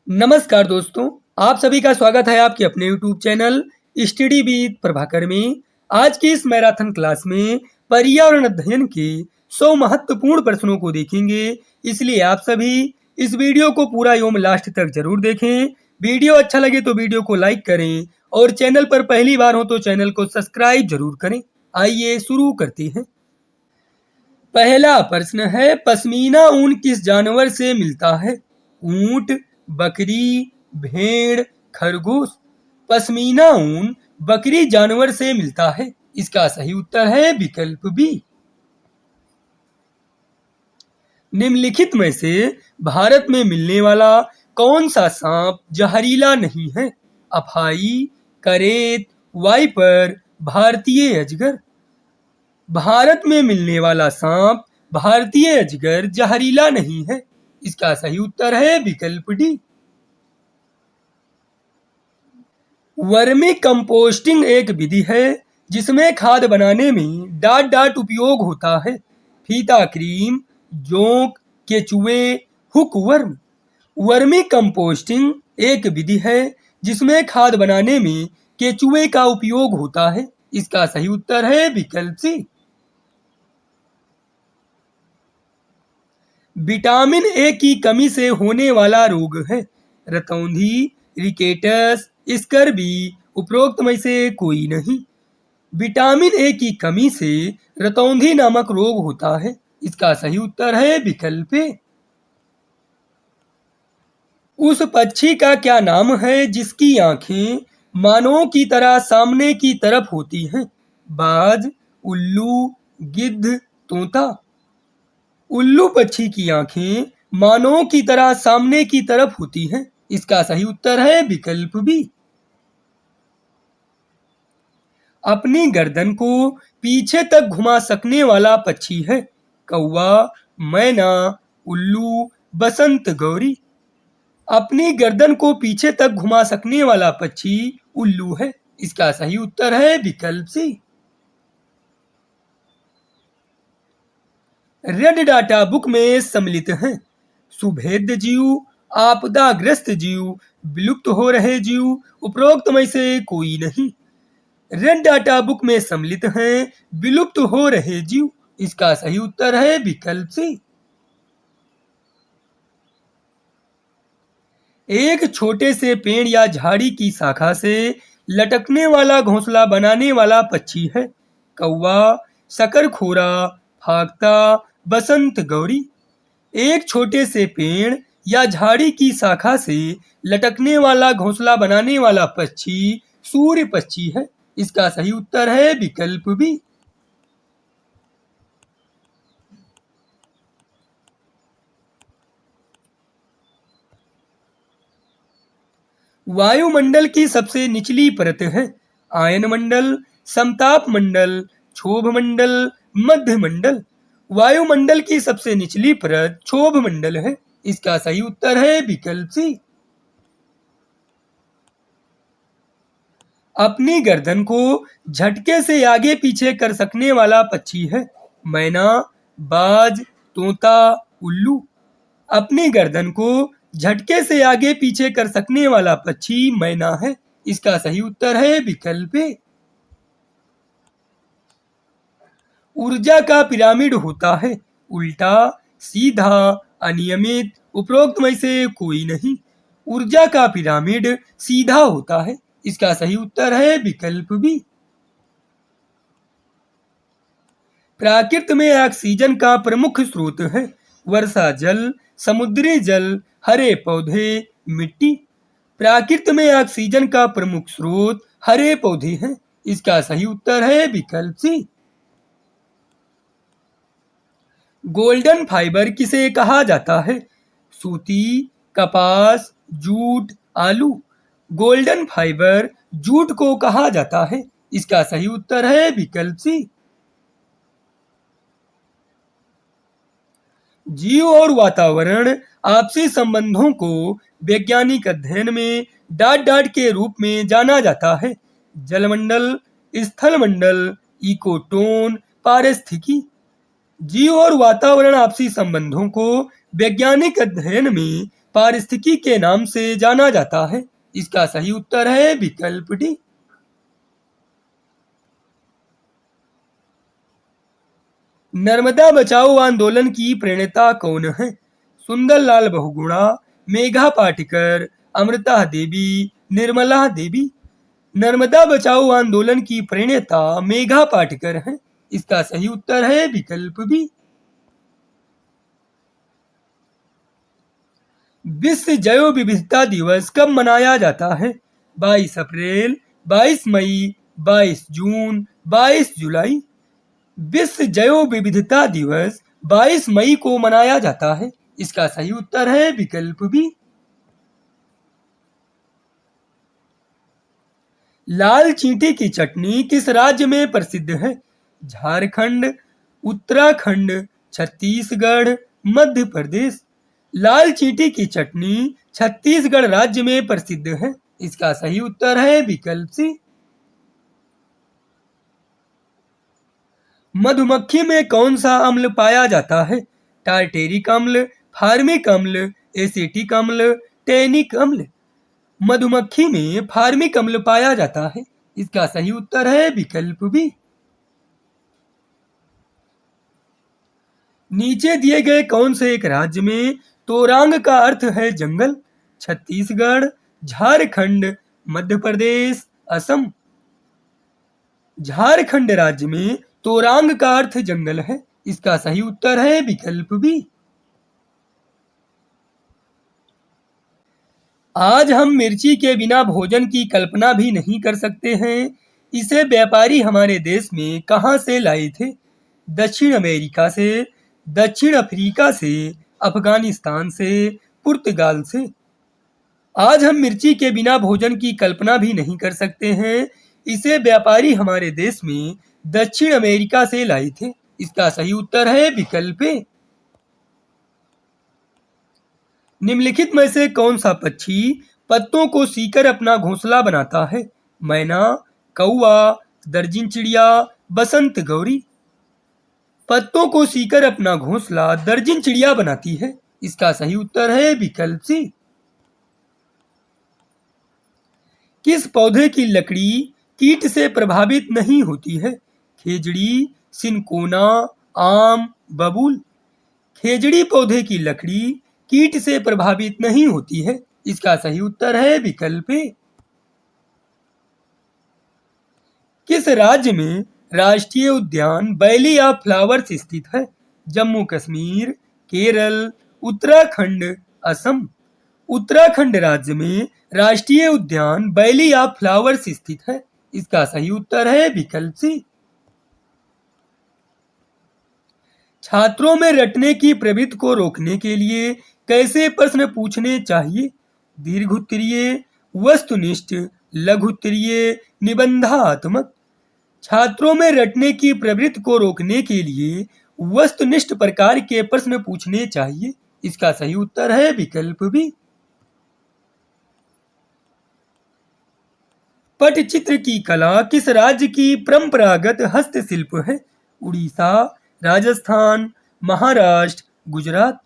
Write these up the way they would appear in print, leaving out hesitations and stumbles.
नमस्कार दोस्तों, आप सभी का स्वागत है आपके अपने YouTube channel study with Prabhakar में। आज की इस मैराथन क्लास में पर्यावरण अध्ययन के 100 महत्वपूर्ण प्रश्नों को देखेंगे, इसलिए आप सभी इस वीडियो को पूरा एवं लास्ट तक जरूर देखें। वीडियो अच्छा लगे तो वीडियो को लाइक करें और चैनल पर पहली बार हो तो चैनल को सब्सक्राइब जरूर करें। आइए शुरू करते हैं। पहला प्रश्न है, पश्मीना ऊन किस जानवर से मिलता है? ऊंट, बकरी, भेड़, खरगोश। पश्मीना ऊन बकरी जानवर से मिलता है। इसका सही उत्तर है विकल्प बी। निम्नलिखित में से भारत में मिलने वाला कौन सा सांप जहरीला नहीं है? अफाई, करेत, वाइपर, भारतीय अजगर। भारत में मिलने वाला सांप भारतीय अजगर जहरीला नहीं है। इसका सही उत्तर है विकल्प डी। वर्मी कंपोस्टिंग एक विधि है जिसमें खाद बनाने में डाट डाट उपयोग होता है। फीता क्रीम, जोंक, केचुए, हुकवर्म। वर्मी कंपोस्टिंग एक विधि है जिसमें खाद बनाने में केचुए का उपयोग होता है। इसका सही उत्तर है विकल्प सी। विटामिन ए की कमी से होने वाला रोग है? रतौंधी, रिकेटस, स्कर्वी। उपरोक्त में से कोई नहीं। विटामिन ए की कमी से रतौंधी नामक रोग होता है। इसका सही उत्तर है विकल्प ए। उस पक्षी का क्या नाम है जिसकी आंखें मानव की तरह सामने की तरफ होती हैं? बाज, उल्लू, गिद्ध, तोता। उल्लू पक्षी की आंखें मानव की तरह सामने की तरफ होती हैं। इसका सही उत्तर है विकल्प बी। अपनी गर्दन को पीछे तक घुमा सकने वाला पक्षी है? कौवा, मैना, उल्लू, बसंत गौरी। अपनी गर्दन को पीछे तक घुमा सकने वाला पक्षी उल्लू है। इसका सही उत्तर है विकल्प सी। रेड डाटा बुक में सम्मिलित हैं सुभेद्य जीव, आपदाग्रस्त जीव, विलुप्त हो रहे जीव। उपरोक्त में से कोई नहीं। रेड डाटा बुक में सम्मिलित हैं विलुप्त हो रहे जीव। इसका सही उत्तर है विकल्प सी। एक छोटे से पेड़ या झाड़ी की शाखा से लटकने वाला घोंसला बनाने वाला पक्षी है? कौवा, शकरखोरा, फाख्ता, बसंत गौरी। एक छोटे से पेड़ या झाड़ी की शाखा से लटकने वाला घोंसला बनाने वाला पक्षी सूर्य पक्षी है। इसका सही उत्तर है विकल्प बी। वायुमंडल की सबसे निचली परत है? आयन मंडल, समताप मंडल, क्षोभ मंडल, मध्य मंडल। वायुमंडल की सबसे निचली परत क्षोभ मंडल है। इसका सही उत्तर है विकल्प सी। अपनी गर्दन को झटके से आगे पीछे कर सकने वाला पक्षी है? मैना, बाज, तोता, उल्लू। अपनी गर्दन को झटके से आगे पीछे कर सकने वाला पक्षी मैना है। इसका सही उत्तर है विकल्प ए। ऊर्जा का पिरामिड होता है? उल्टा, सीधा, अनियमित। उपरोक्त में से कोई नहीं। ऊर्जा का पिरामिड सीधा होता है। इसका सही उत्तर है विकल्प बी। प्रकृति में ऑक्सीजन का प्रमुख स्रोत है? वर्षा जल, समुद्री जल, हरे पौधे, मिट्टी। प्रकृति में ऑक्सीजन का प्रमुख स्रोत हरे पौधे हैं। इसका सही उत्तर है विकल्प सी। गोल्डन फाइबर किसे कहा जाता है? सूती, कपास, जूट, आलू। गोल्डन फाइबर जूट को कहा जाता है। इसका सही उत्तर है विकल्प सी। जीव और वातावरण आपसी संबंधों को वैज्ञानिक अध्ययन में डाट डाट के रूप में जाना जाता है? जलमंडल, स्थलमंडल, इकोटोन, पारिस्थितिकी। जीव और वातावरण आपसी संबंधों को वैज्ञानिक अध्ययन में पारिस्थितिकी के नाम से जाना जाता है? इसका सही उत्तर है विकल्प डी। नर्मदा बचाओ आंदोलन की प्रणेता कौन है? सुंदरलाल बहुगुणा, मेघा पाटेकर, अमृता देवी, निर्मला देवी। नर्मदा बचाओ आंदोलन की प्रणेता मेघा पाटेकर हैं। इसका सही उत्तर है विकल्प बी। विश्व जैव विविधता दिवस कब मनाया जाता है? 22 अप्रैल, 22 मई, 22 जून, 22 जुलाई। विश्व जैव विविधता दिवस 22 मई को मनाया जाता है। इसका सही उत्तर है विकल्प बी। लाल चींटी की चटनी किस राज्य में प्रसिद्ध है? झारखंड, उत्तराखंड, छत्तीसगढ़, मध्य प्रदेश। लाल चींटी की चटनी छत्तीसगढ़ राज्य में प्रसिद्ध है। इसका सही उत्तर है विकल्प सी। मधुमक्खी में कौन सा अम्ल पाया जाता है? टार्टेरिक अम्ल, फार्मिक अम्ल, एसिटिक अम्ल, टैनिक अम्ल। मधुमक्खी में फार्मिक अम्ल पाया जाता है। इसका सही उत्तर है विकल्प बी। नीचे दिए गए कौन से एक राज्य में तोरांग का अर्थ है जंगल? छत्तीसगढ़, झारखंड, मध्य प्रदेश, असम। झारखंड राज्य में तोरांग का अर्थ जंगल है। इसका सही उत्तर है विकल्प बी। आज हम मिर्ची के बिना भोजन की कल्पना भी नहीं कर सकते हैं। इसे व्यापारी हमारे देश में कहां से लाए थे? दक्षिण अमेरिका से, दक्षिण अफ्रीका से, अफगानिस्तान से, पुर्तगाल से। आज हम मिर्ची के बिना भोजन की कल्पना भी नहीं कर सकते हैं। इसे व्यापारी हमारे देश में दक्षिण अमेरिका से लाए थे। इसका सही उत्तर है विकल्प ए। निम्नलिखित में से कौन सा पक्षी पत्तों को सीकर अपना घोंसला बनाता है? मैना, कौवा, दर्जिन चिड़िया, बसंत गौरी। पत्तों को सीकर अपना घोंसला दर्जिन चिड़िया बनाती है। इसका सही उत्तर है विकल्प सी। किस पौधे की लकड़ी कीट से प्रभावित नहीं होती है? खेजड़ी, सिनकोना, आम, बबूल। खेजड़ी पौधे की लकड़ी कीट से प्रभावित नहीं होती है। इसका सही उत्तर है विकल्प ए। किस राज्य में राष्ट्रीय उद्यान वैली ऑफ फ्लावर्स स्थित है? जम्मू कश्मीर, केरल, उत्तराखंड, असम। उत्तराखंड राज्य में राष्ट्रीय उद्यान वैली ऑफ फ्लावर्स स्थित है। इसका सही उत्तर है विकल्प सी। छात्रों में रटने की प्रवृत्ति को रोकने के लिए कैसे प्रश्न पूछने चाहिए? दीर्घोत्तरीय, वस्तुनिष्ठ, लघुत्तरीय, निबंधात्मक। छात्रों में रटने की प्रवृत्ति को रोकने के लिए वस्तुनिष्ठ प्रकार के प्रश्न पूछने चाहिए। इसका सही उत्तर है विकल्प बी। पटचित्र की कला किस राज्य की परंपरागत हस्तशिल्प है? उड़ीसा, राजस्थान, महाराष्ट्र, गुजरात।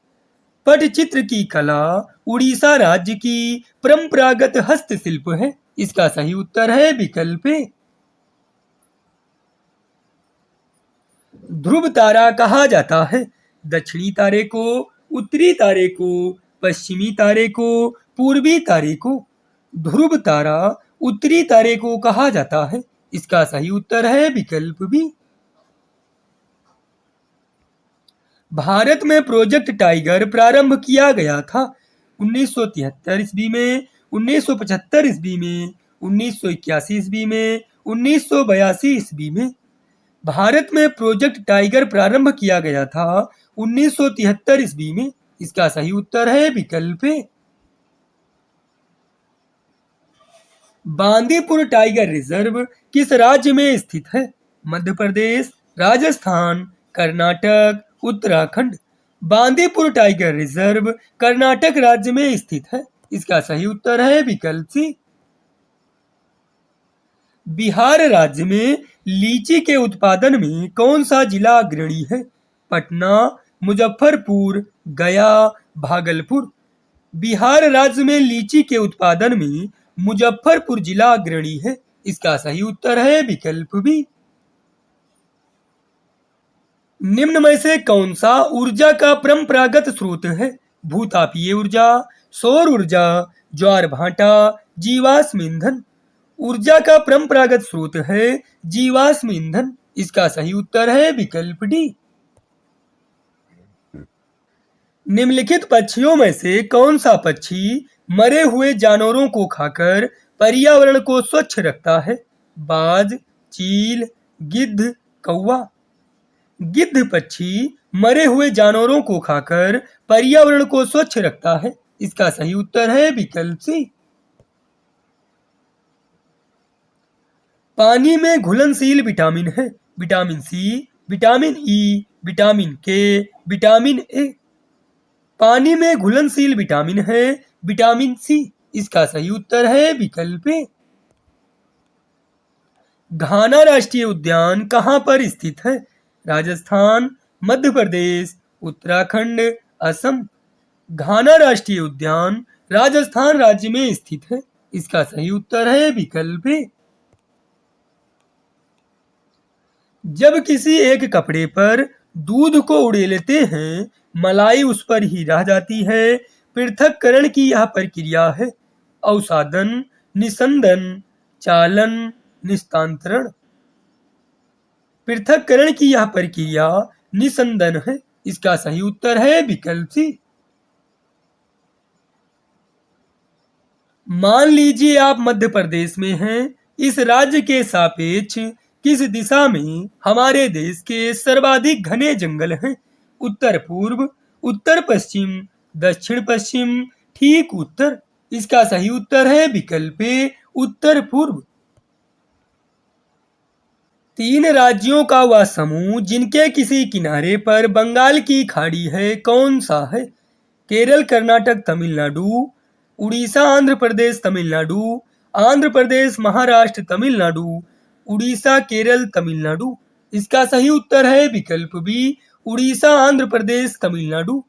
पटचित्र की कला उड़ीसा राज्य की परंपरागत हस्तशिल्प है। इसका सही उत्तर है विकल्प ए। ध्रुव तारा कहा जाता है? दक्षिणी तारे को, उत्तरी तारे को, पश्चिमी तारे को, पूर्वी तारे को। ध्रुव तारा उत्तरी तारे को कहा जाता है। इसका सही उत्तर है विकल्प बी। भारत में प्रोजेक्ट टाइगर प्रारंभ किया गया था 1973 ईस्वी में, 1975 ईस्वी में, 1981 ईस्वी में, 1982 ईस्वी में। भारत में प्रोजेक्ट टाइगर प्रारंभ किया गया था 1973 ईस्वी में। इसका सही उत्तर है विकल्प ए। बांदीपुर टाइगर रिजर्व किस राज्य में स्थित है? मध्य प्रदेश, राजस्थान, कर्नाटक, उत्तराखंड। बांदीपुर टाइगर रिजर्व कर्नाटक राज्य में स्थित है। इसका सही उत्तर है विकल्प सी। बिहार राज्य में लीची के उत्पादन में कौन सा जिला अग्रणी है? पटना, मुजफ्फरपुर, गया, भागलपुर। बिहार राज्य में लीची के उत्पादन में मुजफ्फरपुर जिला अग्रणी है। इसका सही उत्तर है विकल्प बी। निम्न में से कौन सा ऊर्जा का परंपरागत स्रोत है? भूतापीय ऊर्जा, सौर ऊर्जा, ज्वार भाटा, जीवाश्म ईंधन। ऊर्जा का परंपरागत स्रोत है जीवाश्म ईंधन। इसका सही उत्तर है विकल्प डी। निम्नलिखित पक्षियों में से कौन सा पक्षी मरे हुए जानवरों को खाकर पर्यावरण को स्वच्छ रखता है? बाज, चील, गिद्ध, कौवा। गिद्ध पक्षी मरे हुए जानवरों को खाकर पर्यावरण को स्वच्छ रखता है। इसका सही उत्तर है विकल्प सी। पानी में घुलनशील विटामिन है। Vitamin C, vitamin E, vitamin K, vitamin A. पानी में घुलनशील विटामिन है विटामिन सी। इसका सही उत्तर है विकल्प ए। घाना राष्ट्रीय उद्यान कहाँ पर स्थित है? राजस्थान, मध्य प्रदेश, उत्तराखंड, असम। घाना राष्ट्रीय उद्यान राजस्थान राज्य में स्थित है। इसका सही उत्तर है विकल्प ए। जब किसी एक कपड़े पर दूध को उड़ेलते हैं, मलाई उस पर ही रह जाती है। पृथक्करण की यह प्रक्रिया है। अवसादन, निस्संदन, चालन, निस्तांतरण। पृथक्करण की यह प्रक्रिया निस्संदन है। इसका सही उत्तर है विकल्प सी। मान लीजिए आप मध्य प्रदेश में हैं। इस राज्य के सापेक्ष किस दिशा में हमारे देश के सर्वाधिक घने जंगल हैं? उत्तर पूर्व, उत्तर पश्चिम, दक्षिण पश्चिम, ठीक उत्तर। इसका सही उत्तर है विकल्प ए, उत्तर पूर्व। 3 राज्यों का वह समूह जिनके किसी किनारे पर बंगाल की खाड़ी है कौन सा है? केरल, कर्नाटक, तमिलनाडु, उड़ीसा, आंध्र प्रदेश, तमिलनाडु, आंध्र प्रदेश, महाराष्ट्र, तमिलनाडु, उड़ीसा, केरल, तमिलनाडु। इसका सही उत्तर है विकल्प B, Orissa, Andhra Pradesh, Tamil Nadu.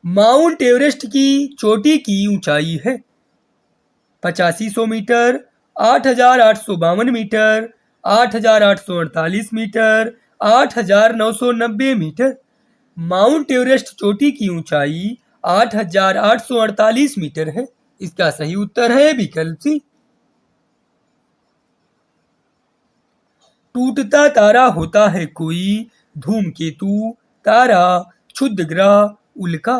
Mount Everest की चोटी की ऊंचाई है 8500 metre, 8852 metre, 8848 metre, 8990 metre. Mount Everest चोटी की ऊंचाई 8848 मीटर है। इसका सही उत्तर है विकल्प सी। टूटता तारा होता है कोई, धूमकेतु, तारा, क्षुद्र ग्रह, उल्का।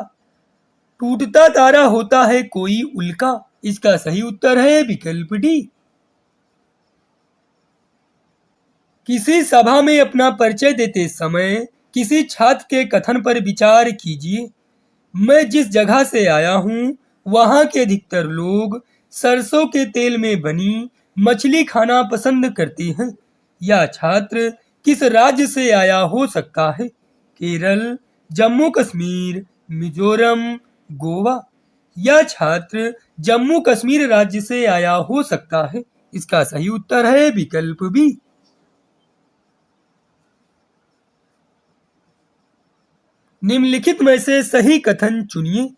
टूटता तारा होता है कोई उल्का। इसका सही उत्तर है विकल्प डी। किसी सभा में अपना परिचय देते समय किसी छात्र के कथन पर विचार कीजिए। मैं जिस जगह से आया हूँ वहाँ के अधिकतर लोग सरसों के तेल में बनी मछली खाना पसंद करते हैं। यह छात्र किस राज्य से आया हो सकता है? केरल, जम्मू कश्मीर, मिजोरम, गोवा। यह छात्र जम्मू कश्मीर राज्य से आया हो सकता है। इसका सही उत्तर है विकल्प बी। निम्नलिखित में से सही कथन चुनिए।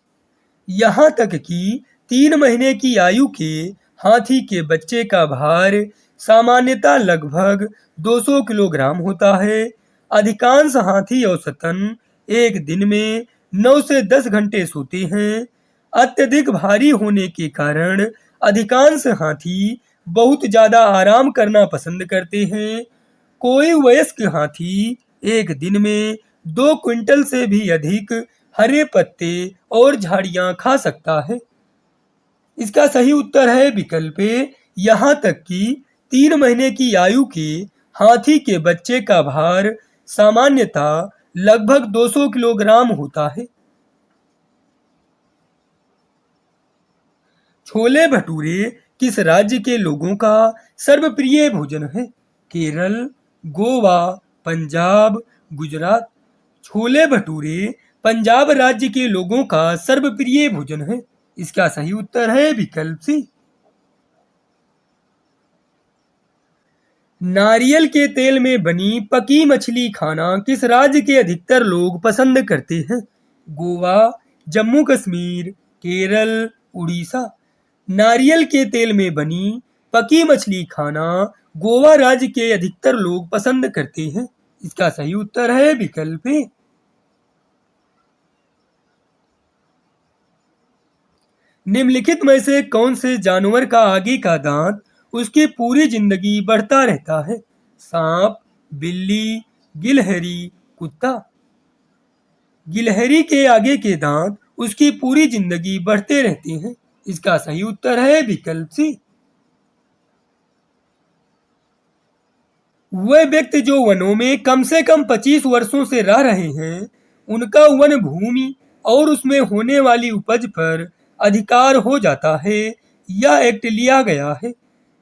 यहाँ तक कि 3 महीने की आयु के हाथी के बच्चे का भार सामान्यतः लगभग 200 किलोग्राम होता है। अधिकांश हाथी औसतन एक दिन में 9 से 10 घंटे सोते हैं। अत्यधिक भारी होने के कारण अधिकांश हाथी बहुत ज्यादा आराम करना पसंद करते हैं। कोई वयस्क हाथी एक दिन में 2 क्विंटल से भी अधिक हरे पत्ते और झाड़ियां खा सकता है। इसका सही उत्तर है विकल्प ए। यहाँ तक कि 3 महीने की आयु के हाथी के बच्चे का भार सामान्यतः लगभग 200 किलोग्राम होता है। छोले भटूरे किस राज्य के लोगों का सर्वप्रिय भोजन है? केरल, गोवा, पंजाब, गुजरात। छोले भटूरे पंजाब राज्य के लोगों का सर्वप्रिय भोजन है। इसका सही उत्तर है विकल्प सी। नारियल के तेल में बनी पकी मछली खाना किस राज्य के अधिकतर लोग पसंद करते हैं? गोवा, जम्मू कश्मीर, केरल, उड़ीसा। नारियल के तेल में बनी पकी मछली खाना गोवा राज्य के अधिकतर लोग पसंद करते हैं। इसका सही उत्तर है विकल्प ए। निम्नलिखित में से कौन से जानवर का आगे का दांत उसकी पूरी जिंदगी बढ़ता रहता है? सांप, बिल्ली, गिलहरी, कुत्ता। गिलहरी के आगे के दांत उसकी पूरी जिंदगी बढ़ते रहते हैं। इसका सही उत्तर है विकल्प सी। वह व्यक्ति जो वनों में कम से कम 25 वर्षों से रह रहे हैं, उनका वन भूमि और उसमें होने वाली उपज पर अधिकार हो जाता है। यह एक्ट लिया गया है।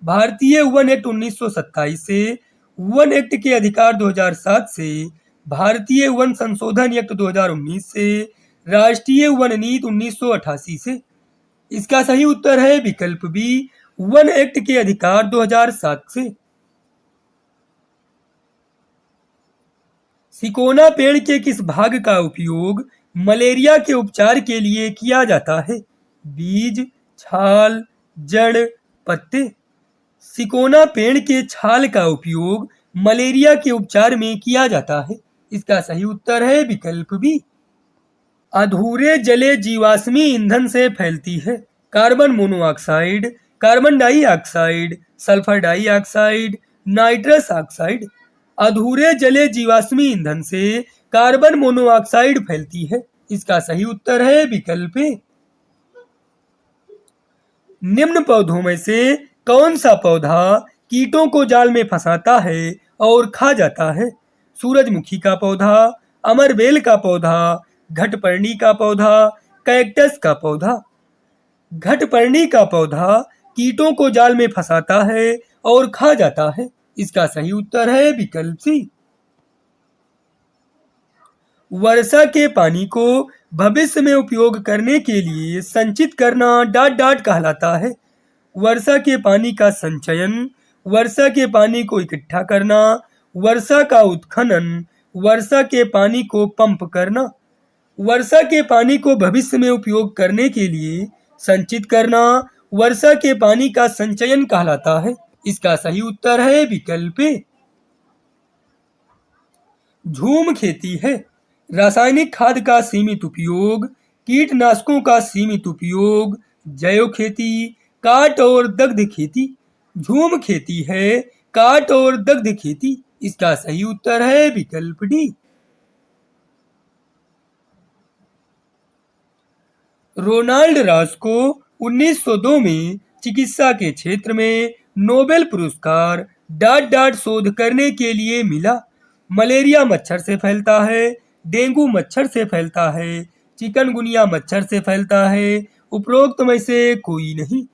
भारतीय वन एक्ट 1927 से, वन एक्ट के अधिकार 2007 से, भारतीय वन संशोधन एक्ट 2019 से, राष्ट्रीय वन नीति 1988 से। इसका सही उत्तर है विकल्प बी, वन एक्ट के अधिकार 2007 से। सिकोना पेड़ के किस भाग का उपयोग मलेरिया के उपचार के लिए किया जाता है? बीज, छाल, जड़, पत्ते। सिकोना पेड़ के छाल का उपयोग मलेरिया के उपचार में किया जाता है। इसका सही उत्तर है विकल्प बी। अधूरे जले जीवाश्मी ईंधन से फैलती है carbon monoxide, carbon dioxide, sulphur dioxide, nitrous oxide. अधूरे जले जीवाश्मी ईंधन से कार्बन मोनोऑक्साइड फैलती है। इसका सही उत्तर है विकल्प ए। निम्न पौधों में से कौन सा पौधा कीटों को जाल में फंसाता है और खा जाता है? सूरजमुखी का पौधा, अमरबेल का पौधा, घटपर्णी का पौधा, कैक्टस का पौधा। घटपर्णी का पौधा कीटों को जाल में फंसाता है और खा जाता है। इसका सही उत्तर है विकल्प सी। वर्षा के पानी को भविष्य में उपयोग करने के लिए संचित करना डाट डाट कहलाता है। वर्षा के पानी का संचयन, वर्षा के पानी को इकट्ठा करना, वर्षा का उत्खनन, वर्षा के पानी को पंप करना। वर्षा के पानी को भविष्य में उपयोग करने के लिए संचित करना वर्षा के पानी का संचयन कहलाता है। इसका सही उत्तर है विकल्प ए। झूम खेती है रासायनिक खाद का सीमित उपयोग, कीटनाशकों का सीमित उपयोग, जैव खेती, काट और दग्ध खेती। झूम खेती है काट और दग्ध खेती। इसका सही उत्तर है विकल्प डी। रोनाल्ड रॉस को 1902 में चिकित्सा के क्षेत्र में नोबेल पुरस्कार डाट डाट शोध करने के लिए मिला। मलेरिया मच्छर से फैलता है, डेंगू मच्छर से फैलता है, चिकनगुनिया मच्छर से फैलता है, उपरोक्त में से कोई नहीं।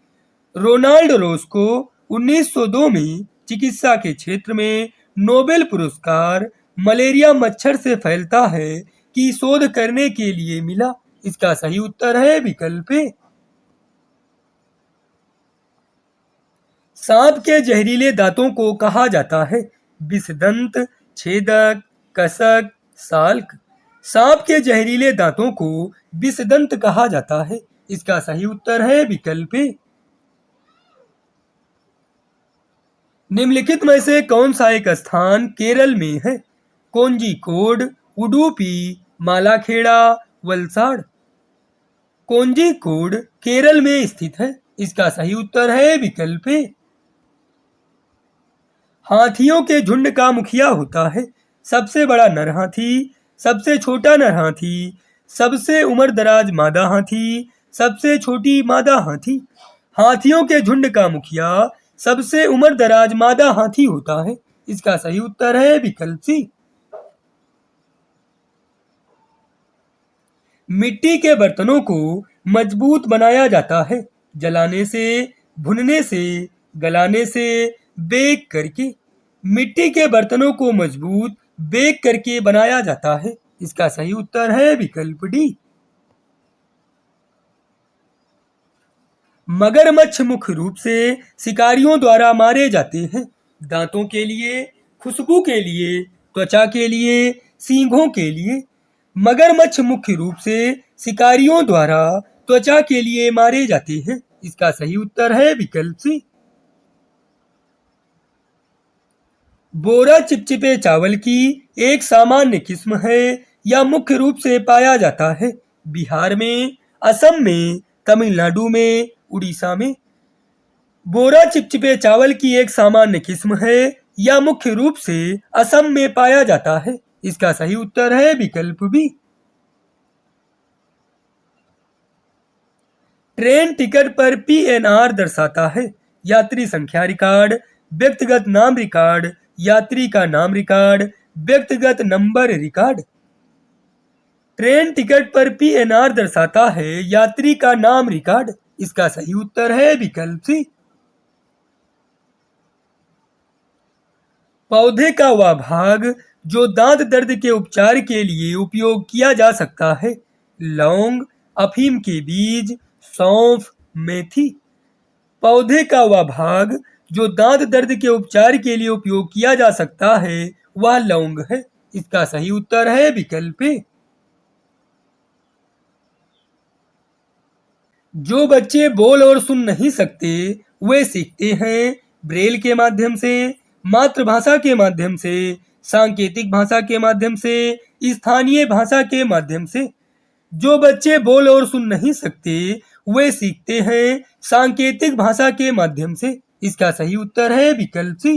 रोनाल्ड रॉस को 1902 में चिकित्सा के क्षेत्र में नोबेल पुरस्कार मलेरिया मच्छर से फैलता है की शोध करने के लिए मिला। इसका सही उत्तर है विकल्प ए। सांप के जहरीले दांतों को कहा जाता है विषदंत, छेदक, कसक, साल्क। सांप के जहरीले दांतों को विषदंत कहा जाता है। इसका सही उत्तर है विकल्प ए। निम्नलिखित में से कौन सा एक स्थान केरल में है? कोंजीकोड, उडुपी, मालाखेड़ा, वलसाड़। कोंजीकोड केरल में स्थित है। इसका सही उत्तर है विकल्प ए। हाथियों के झुंड का मुखिया होता है सबसे बड़ा नर हाथी, सबसे छोटा नर हाथी, सबसे उम्रदराज मादा हाथी, सबसे छोटी मादा हाथी। हाथियों के झुंड का मुखिया सबसे उम्रदराज मादा हाथी होता है। इसका सही उत्तर है विकल्प सी। मिट्टी के बर्तनों को मजबूत बनाया जाता है जलाने से, भुनने से, गलाने से, बेक करके। मिट्टी के बर्तनों को मजबूत बेक करके बनाया जाता है। इसका सही उत्तर है विकल्प डी। मगरमच्छ मुख्य रूप से शिकारियों द्वारा मारे जाते हैं दांतों के लिए, खुशबू के लिए, त्वचा के लिए, सींगों के लिए। मगरमच्छ मुख्य रूप से शिकारियों द्वारा त्वचा के लिए मारे जाते हैं। इसका सही उत्तर है विकल्प सी। बोरा चिपचिपे चावल की एक सामान्य किस्म है या मुख्य रूप से पाया जाता है बिहार में, असम में, तमिलनाडु में, उड़ीसा में। बोरा चिपचिपे चावल की एक सामान्य किस्म है या मुख्य रूप से असम में पाया जाता है। इसका सही उत्तर है विकल्प बी। ट्रेन टिकट पर पीएनआर दर्शाता है यात्री संख्या रिकॉर्ड, व्यक्तिगत नाम रिकॉर्ड, यात्री का नाम रिकॉर्ड, व्यक्तिगत नंबर रिकॉर्ड। ट्रेन टिकट पर पीएनआर दर्शाता है यात्री का नाम रिकॉर्ड। इसका सही उत्तर है विकल्प सी। पौधे का वह भाग जो दांत दर्द के उपचार के लिए उपयोग किया जा सकता है। लौंग, अफीम के बीज, सौंफ, मेथी। पौधे का वह भाग जो दांत दर्द के उपचार के लिए उपयोग किया जा सकता है वह लौंग है। इसका सही उत्तर है विकल्प ए। जो बच्चे बोल और सुन नहीं सकते वे सीखते हैं ब्रेल के माध्यम से, मातृभाषा के माध्यम से, सांकेतिक भाषा के माध्यम से, स्थानीय भाषा के माध्यम से। जो बच्चे बोल और सुन नहीं सकते वे सीखते हैं सांकेतिक भाषा के माध्यम से। इसका सही उत्तर है विकल्प सी।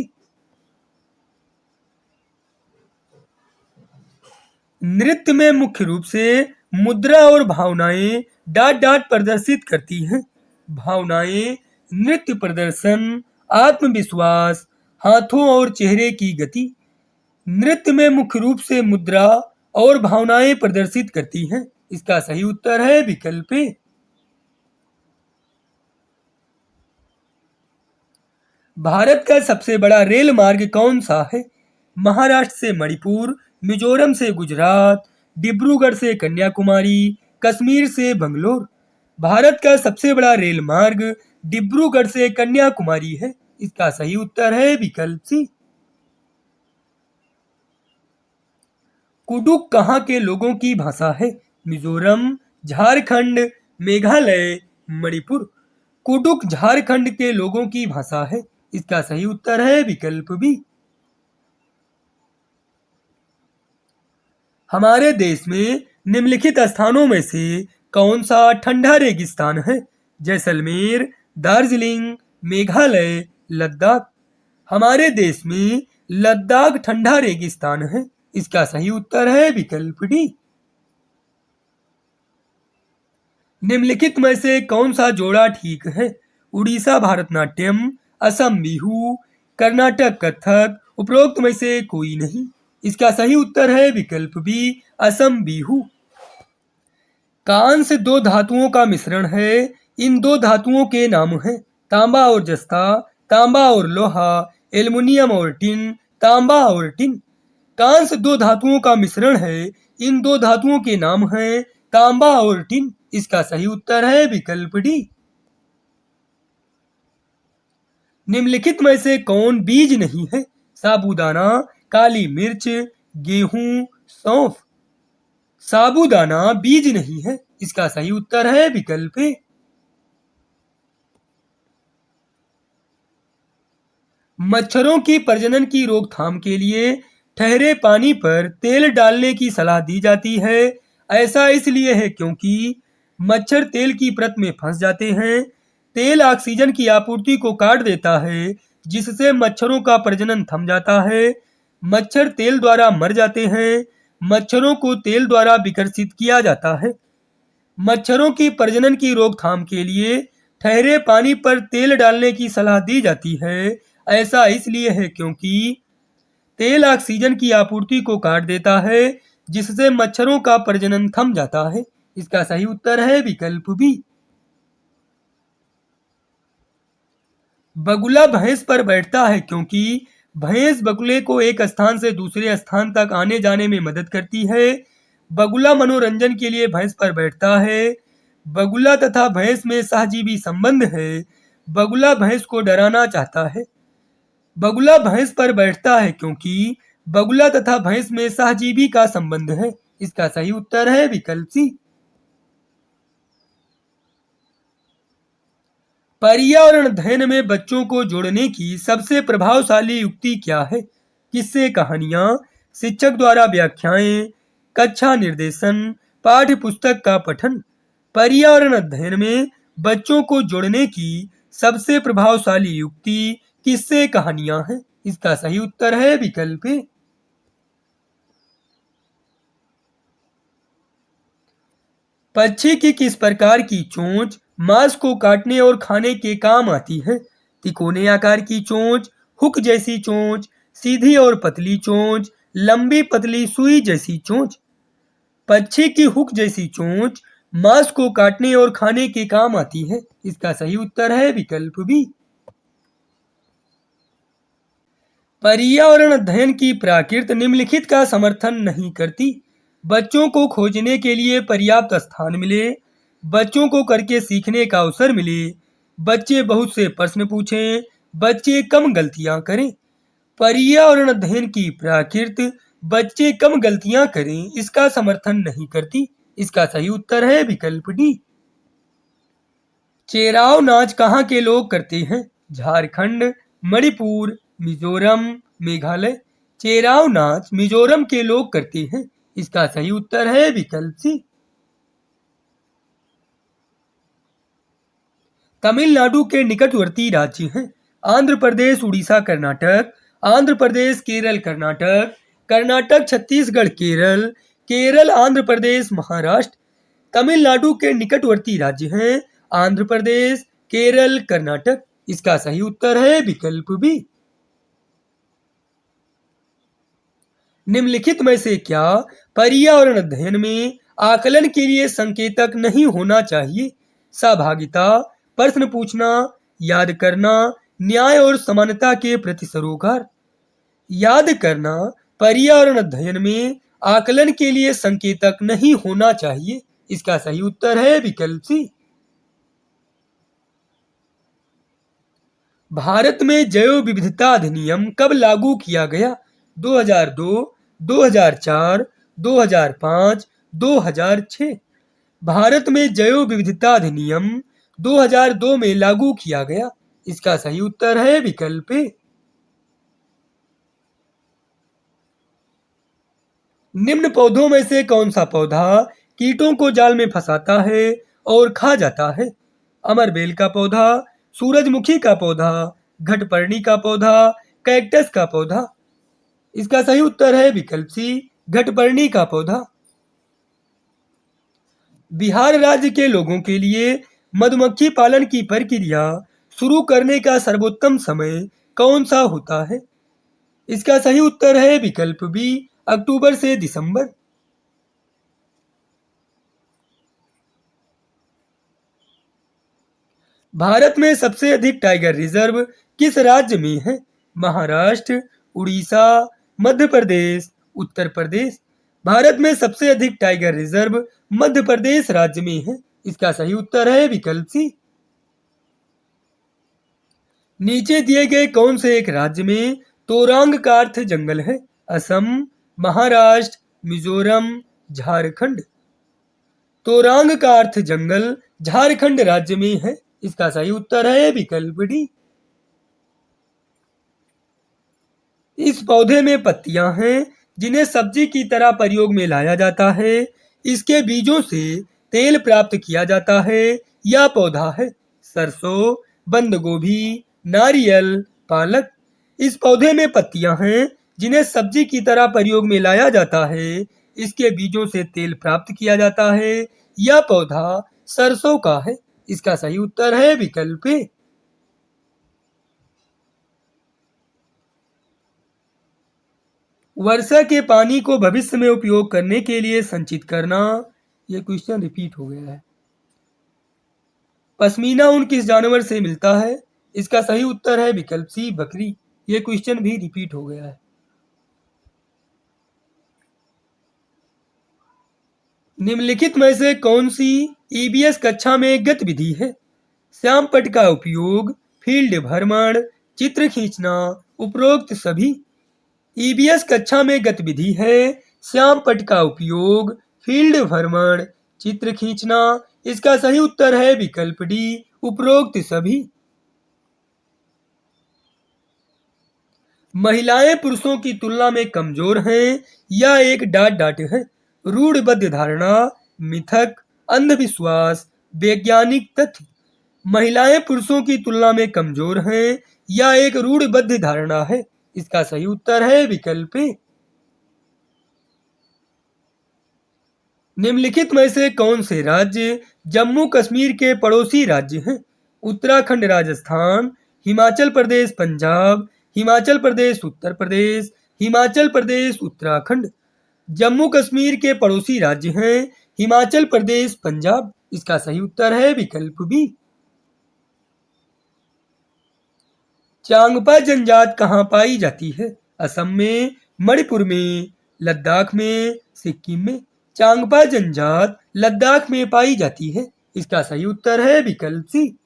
नृत्य में मुख्य रूप से मुद्रा और भावनाएं डाट डाट प्रदर्शित करती हैं। भावनाएं नृत्य प्रदर्शन, आत्मविश्वास, हाथों और चेहरे की गति। नृत्य में मुख्य रूप से मुद्रा और भावनाएं प्रदर्शित करती हैं। इसका सही उत्तर है विकल्प ए। भारत का सबसे बड़ा रेल मार्ग कौन सा है? महाराष्ट्र से मणिपुर, मिजोरम से गुजरात, डिब्रूगढ़ से कन्याकुमारी, कश्मीर से बंगलोर। भारत का सबसे बड़ा रेल मार्ग डिब्रूगढ़ से कन्याकुमारी है। इसका सही उत्तर है विकल्प सी। कुडुक कहाँ के लोगों की भाषा है? मिजोरम, झारखंड, मेघालय, मणिपुर। कुडुक झारखंड के लोगों की भाषा है। इसका सही उत्तर है विकल्प बी। हमारे देश में निम्नलिखित स्थानों में से कौन सा ठंडा रेगिस्तान है? जैसलमेर, दार्जिलिंग, मेघालय, लद्दाख। हमारे देश में लद्दाख ठंडा रेगिस्तान है। इसका सही उत्तर है विकल्प डी। निम्नलिखित में से कौन सा जोड़ा ठीक है? उड़ीसा भारतनाट्यम, असम बिहू, कर्नाटक कथक। उपरोक्त में से कोई नहीं। इसका सही उत्तर है विकल्प बी, असम बिहू। कांस्य दो धातुओं का मिश्रण है। इन दो धातुओं के नाम हैं तांबा और जस्ता, तांबा और लोहा, एल्युमिनियम और टिन, तांबा और टिन। कांस्य दो धातुओं का मिश्रण है। इन दो धातुओं के नाम हैं तांबा और टिन। इसका सही उत्तर है विकल्प डी। निम्नलिखित में से कौन बीज नहीं है? साबूदाना, काली मिर्च, गेहूं, सौंफ। साबूदाना बीज नहीं है। इसका सही उत्तर है विकल्प ए। मच्छरों की प्रजनन की रोकथाम के लिए ठहरे पानी पर तेल डालने की सलाह दी जाती है। ऐसा इसलिए है क्योंकि मच्छर तेल की परत में फंस जाते हैं। तेल ऑक्सीजन की आपूर्ति को काट देता है जिससे मच्छरों का प्रजनन थम जाता है। मच्छर तेल द्वारा मर जाते हैं। मच्छरों को तेल द्वारा विकसित किया जाता है। मच्छरों की प्रजनन की रोकथाम के लिए ठहरे पानी पर तेल डालने की सलाह दी जाती है। ऐसा इसलिए है क्योंकि तेल ऑक्सीजन की आपूर्ति को काट देता है जिससे मच्छरों का प्रजनन थम जाता है। इसका सही उत्तर है विकल्प बी। बगुला भैंस पर बैठता है क्योंकि भैंस बगुले को एक स्थान से दूसरे स्थान तक आने जाने में मदद करती है। बगुला मनोरंजन के लिए भैंस पर बैठता है। बगुला तथा भैंस में सहजीवी संबंध है। बगुला भैंस को डराना चाहता है। बगुला भैंस पर बैठता है क्योंकि बगुला तथा भैंस में सहजीवी का संबंध है। इसका सही उत्तर है विकल्प सी। पर्यावरण अध्ययन में बच्चों को जोड़ने की सबसे प्रभावशाली युक्ति क्या है? किस्से, कहानियां, शिक्षक द्वारा व्याख्याएं, कक्षा निर्देशन, पाठ्य पुस्तक का पठन। पर्यावरण अध्ययन में बच्चों को जोड़ने की सबसे प्रभावशाली युक्ति किस्से, कहानियां हैं। इसका सही उत्तर है विकल्प ए। पक्षी की किस प्रकार की चोंच मांस को काटने और खाने के काम आती है? तिकोने आकार की चोंच, हुक जैसी चोंच, सीधी और पतली चोंच, लंबी पतली सुई जैसी चोंच। पक्षी की हुक जैसी चोंच मांस को काटने और खाने के काम आती है। इसका सही उत्तर है विकल्प बी। पर्यावरण अध्ययन की प्राकृत निम्नलिखित का समर्थन नहीं करती। बच्चों को खोजने के लिए पर्याप्त स्थान मिले, बच्चों को करके सीखने का अवसर मिले, बच्चे बहुत से प्रश्न पूछें, बच्चे कम गलतियां करें। पर्यावरण अध्ययन की प्राकृत बच्चे कम गलतियां करें इसका समर्थन नहीं करती। इसका सही उत्तर है विकल्प डी। चेराव नाच कहाँ के लोग करते हैं? झारखंड, मणिपुर, मिजोरम, मेघालय। चेराव नाच मिजोरम के लोग करते हैं। इसका सही उत्तर है विकल्प सी। तमिलनाडु के निकटवर्ती राज्य हैं। आंध्र प्रदेश, उड़ीसा, कर्नाटक। आंध्र प्रदेश, केरल, कर्नाटक। कर्नाटक, छत्तीसगढ़, केरल। केरल, आंध्र प्रदेश, महाराष्ट्र। तमिलनाडु के निकटवर्ती राज्य हैं आंध्र प्रदेश, केरल, कर्नाटक। इसका सही उत्तर है विकल्प बी। निम्नलिखित में से क्या पर्यावरण अध्ययन में आकलन के लिए संकेतक नहीं होना चाहिए? सहभागिता, प्रश्न पूछना, याद करना, न्याय और समानता के प्रति सरोकार। याद करना पर्यावरण अध्ययन में आकलन के लिए संकेतक नहीं होना चाहिए। इसका सही उत्तर है विकल्प सी। भारत में जैव विविधता अधिनियम कब लागू किया गया? 2002, 2004, 2005, 2006। भारत में जैव विविधता अधिनियम 2002 में लागू किया गया। इसका सही उत्तर है विकल्प ए। निम्न पौधों में से कौन सा पौधा कीटों को जाल में फंसाता है और खा जाता है? अमरबेल का पौधा, सूरजमुखी का पौधा, घटपर्णी का पौधा, कैक्टस का पौधा। इसका सही उत्तर है विकल्प सी, घटपर्णी का पौधा। बिहार राज्य के लोगों के लिए मधुमक्खी पालन की प्रक्रिया शुरू करने का सर्वोत्तम समय कौन सा होता है? इसका सही उत्तर है विकल्प बी, अक्टूबर से दिसंबर। भारत में सबसे अधिक टाइगर रिजर्व किस राज्य में है? महाराष्ट्र, उड़ीसा, मध्य प्रदेश, उत्तर प्रदेश। भारत में सबसे अधिक टाइगर रिजर्व मध्य प्रदेश राज्य में है। इसका सही उत्तर है विकल्प सी। नीचे दिए गए कौन से एक राज्य में तोरांग का अर्थ जंगल है? असम, महाराष्ट्र, मिजोरम, झारखंड। तोरांग का अर्थ जंगल झारखंड राज्य में है। इसका सही उत्तर है विकल्प डी। इस पौधे में पत्तियां हैं जिन्हें सब्जी की तरह प्रयोग में लाया जाता है। इसके बीजों से तेल प्राप्त किया जाता है। यह पौधा है सरसों, बंद गोभी, नारियल, पालक। इस पौधे में पत्तियां हैं जिन्हें सब्जी की तरह प्रयोग में लाया जाता है। इसके बीजों से तेल प्राप्त किया जाता है। यह पौधा सरसों का है। इसका सही उत्तर है विकल्प ए। वर्षा के पानी को भविष्य में उपयोग करने के लिए संचित करना। यह क्वेश्चन रिपीट हो गया है। पश्मीना ऊन किस जानवर से मिलता है? इसका सही उत्तर है विकल्प सी, बकरी। यह क्वेश्चन भी रिपीट हो गया है। निम्नलिखित में से कौन सी ईबीएस कक्षा में गतिविधि है? श्यामपट्ट का उपयोग, फील्ड भ्रमण, चित्र खींचना, उपरोक्त सभी। ईबीएस कक्षा में गतिविधि है श्याम पट्ट का उपयोग, फील्ड भ्रमण, चित्र खींचना। इसका सही उत्तर है विकल्प डी, उपरोक्त सभी। महिलाएं पुरुषों की तुलना में कमजोर हैं, यह एक डाट है। रूढ़िबद्ध धारणा, मिथक, अंधविश्वास, वैज्ञानिक तथ्य। महिलाएं पुरुषों की तुलना में कमजोर हैं, यह एक रूढ़िबद्ध धारणा है। इसका सही उत्तर है विकल्प ए। निम्नलिखित में से कौन से राज्य जम्मू कश्मीर के पड़ोसी राज्य हैं? उत्तराखंड राजस्थान, हिमाचल प्रदेश पंजाब, हिमाचल प्रदेश उत्तर प्रदेश, हिमाचल प्रदेश उत्तराखंड। जम्मू कश्मीर के पड़ोसी राज्य हैं हिमाचल प्रदेश पंजाब। इसका सही उत्तर है विकल्प बी। चांगपा जनजात कहाँ पाई जाती है? असम में, मणिपुर में, लद्दाख में, सिक्किम में। चांगपा जनजात लद्दाख में पाई जाती है। इसका सही उत्तर है विकल्प सी।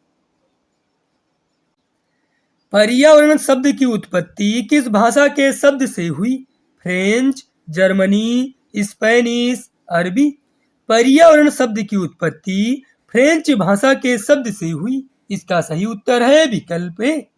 पर्यावरण शब्द की उत्पत्ति किस भाषा के शब्द से हुई? फ्रेंच, जर्मनी, स्पेनिश, अरबी। पर्यावरण शब्द की उत्पत्ति फ्रेंच भाषा के शब्द से हुई। इसका सही उत्तर है विकल्प ए।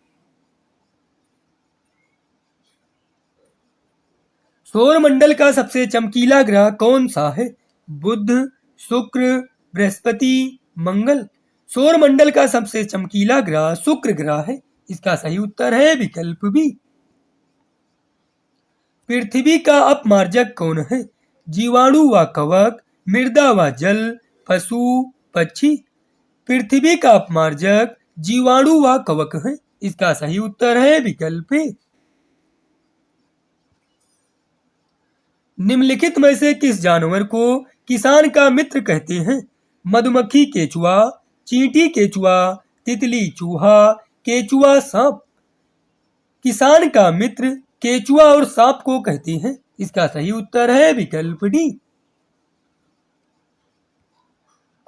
सौरमंडल का सबसे चमकीला ग्रह कौन सा है? बुध, शुक्र, बृहस्पति, मंगल। सौरमंडल का सबसे चमकीला ग्रह शुक्र ग्रह है। इसका सही उत्तर है विकल्प बी। पृथ्वी का अपमार्जक कौन है? जीवाणु व कवक, मृदा व जल, पशु, पक्षी। पृथ्वी का अपमार्जक जीवाणु व कवक है। इसका सही उत्तर है विकल्प ए। निम्नलिखित में से किस जानवर को किसान का मित्र कहते हैं? मधुमक्खी केचुआ, चींटी केचुआ, तितली चूहा, केचुआ सांप। किसान का मित्र केचुआ और सांप को कहते हैं। इसका सही उत्तर है विकल्प डी।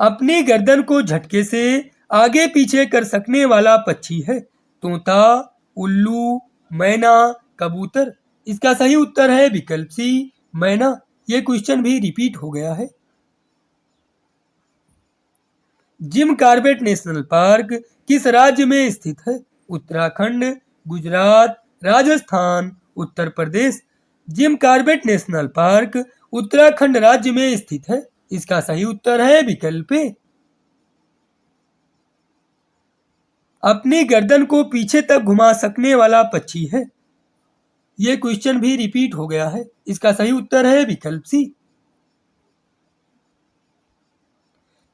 अपनी गर्दन को झटके से आगे पीछे कर सकने वाला पक्षी है? तोता, उल्लू, मैना, कबूतर। इसका सही उत्तर है विकल्प सी, मैना। ये क्वेश्चन भी रिपीट हो गया है। जिम कॉर्बेट नेशनल पार्क किस राज्य में स्थित है? Uttarakhand, Gujarat, Rajasthan, Uttar Pradesh. Jim Corbett national park Uttarakhand राज्य में स्थित है। इसका सही उत्तर है विकल्प ए। अपनी गर्दन को पीछे तक घुमा सकने वाला पक्षी है? यह क्वेश्चन भी रिपीट हो गया है। इसका सही उत्तर है विकल्प सी।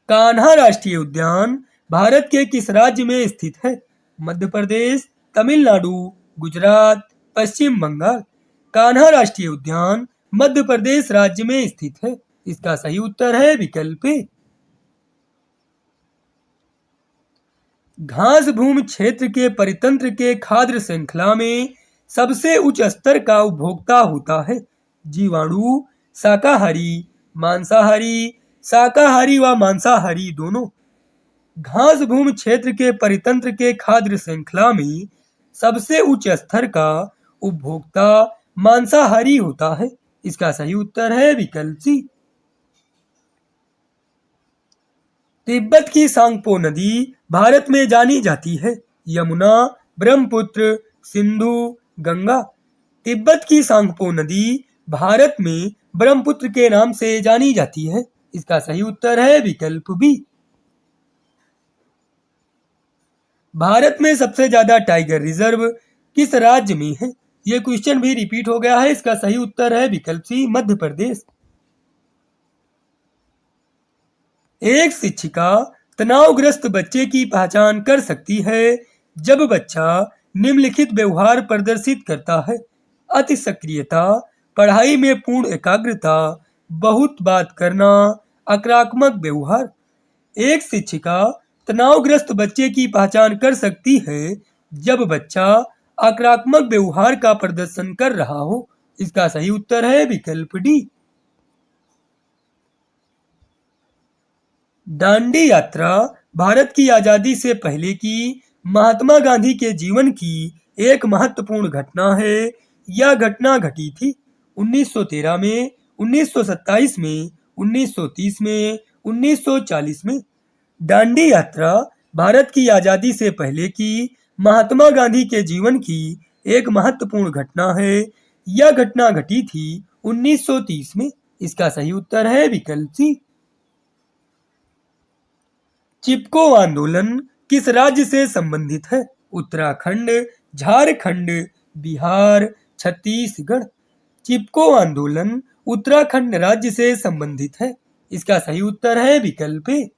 कान्हा राष्ट्रीय उद्यान भारत के किस राज्य में स्थित है? मध्य प्रदेश, तमिलनाडु, गुजरात, पश्चिम बंगाल। कान्हा राष्ट्रीय उद्यान मध्य प्रदेश राज्य में स्थित है। इसका सही उत्तर है विकल्प ए। घास भूमि क्षेत्र के परितंत्र के खाद्य श्रृंखला में सबसे उच्च स्तर का उपभोक्ता होता है? जीवाणु, शाकाहारी, मांसाहारी। शाकाहारी व मांसाहारी दोनों। घास भूमि क्षेत्र के परितंत्र के खाद्य श्रृंखला में सबसे उच्च स्तर का उपभोक्ता मांसाहारी होता है। इसका सही उत्तर है विकल्प सी। तिब्बत की सांगपो नदी भारत में जानी जाती है? यमुना, ब्रह्मपुत्र, सिंधु, गंगा। तिब्बत की सांगपो नदी भारत में ब्रह्मपुत्र के नाम से जानी जाती है। इसका सही उत्तर है विकल्प बी। भारत में सबसे ज्यादा टाइगर रिजर्व किस राज्य में है? यह क्वेश्चन भी रिपीट हो गया है। इसका सही उत्तर है विकल्प सी, मध्य प्रदेश। एक शिक्षिका तनावग्रस्त बच्चे की पहचान कर सकती है जब बच्चा निम्नलिखित व्यवहार प्रदर्शित करता है? अति सक्रियता, पढ़ाई में पूर्ण एकाग्रता, बहुत बात करना, आक्रामक व्यवहार। एक शिक्षिका तनावग्रस्त बच्चे की पहचान कर सकती है जब बच्चा आक्रामक व्यवहार का प्रदर्शन कर रहा हो। इसका सही उत्तर है विकल्प डी। दांडी यात्रा भारत की आजादी से पहले की महात्मा गांधी के जीवन की एक महत्वपूर्ण घटना है। यह घटना घटी थी 1913 में, 1927 में, 1930 में, 1940 में। दांडी यात्रा भारत की आजादी से पहले की महात्मा गांधी के जीवन की एक महत्वपूर्ण घटना है। यह घटना घटी थी 1930 में। इसका सही उत्तर है विकल्प सी। चिपको आंदोलन किस राज्य से संबंधित है? उत्तराखंड, झारखंड, बिहार, छत्तीसगढ़। चिपको आंदोलन उत्तराखंड राज्य से संबंधित है। इसका सही उत्तर है विकल्प ए।